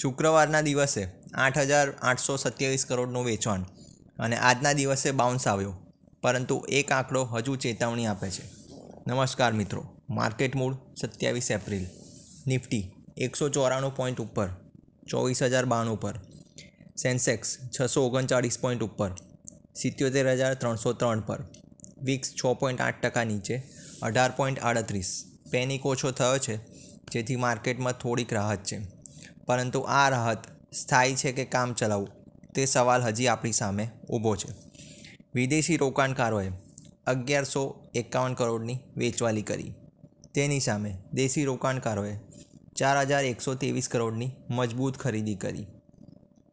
શુક્રવારના દિવસે 8,827 કરોડનું વેચાણ અને આજના દિવસે બાઉન્સ આવ્યો, પરંતુ એક આંકડો હજુ ચેતવણી આપે છે. નમસ્કાર મિત્રો, market mood 27 April. Nifty 194 point ઉપર 24,092 પર, સેન્સેક્સ 639 પોઈન્ટ ઉપર 77,303 પર, વિક્સ 6.8% નીચે 18.38. પેનિક ઓછો થયો છે, જેથી માર્કેટમાં થોડીક રાહત છે, પરંતુ આ રાહત સ્થાયી છે કે કામ ચલાઉ તે સવાલ હજી આપણી સામે ઊભો છે. વિદેશી રોકાણકારોએ 1,151 કરોડની વેચવાલી કરી. તેની સામે દેશી રોકાણકારોએ 4,123 કરોડની મજબૂત ખરીદી કરી.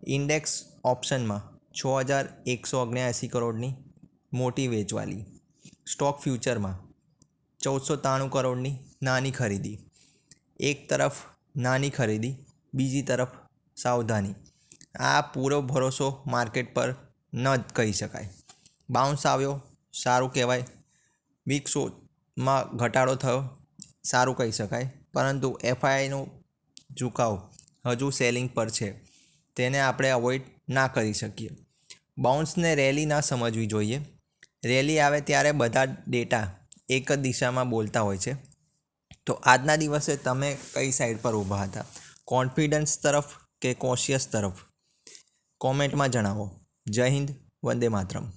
ઇન્ડેક્સ ઓપ્શનમાં 6,179 કરોડની મોટી વેચવાલી. સ્ટોક ફ્યુચરમાં 1,493 કરોડની નાની ખરીદી. એક તરફ નાની ખરીદી, બીજી તરફ સાવધાની. આ પૂરો ભરોસો માર્કેટ પર ન કહી શકાય. બાઉન્સ આવ્યો, સારું કહેવાય. વિક્સોમાં ઘટાડો થયો, સારું કહી શકાય, પરંતુ એફઆઈઆઈનો ઝુકાવ હજુ સેલિંગ પર છે, તેને આપણે અવોઇડ ના કરી શકીએ. બાઉન્સને રેલી ના સમજવી જોઈએ. રેલી આવે ત્યારે બધા ડેટા એક જ દિશામાં બોલતા હોય છે. તો આજના દિવસે તમે કઈ સાઈડ પર ઊભા હતા? કોન્ફિડન્સ તરફ કે કોશિયસ તરફ? કોમેન્ટમાં જણાવો. જય હિન્દ, વંદે માતરમ.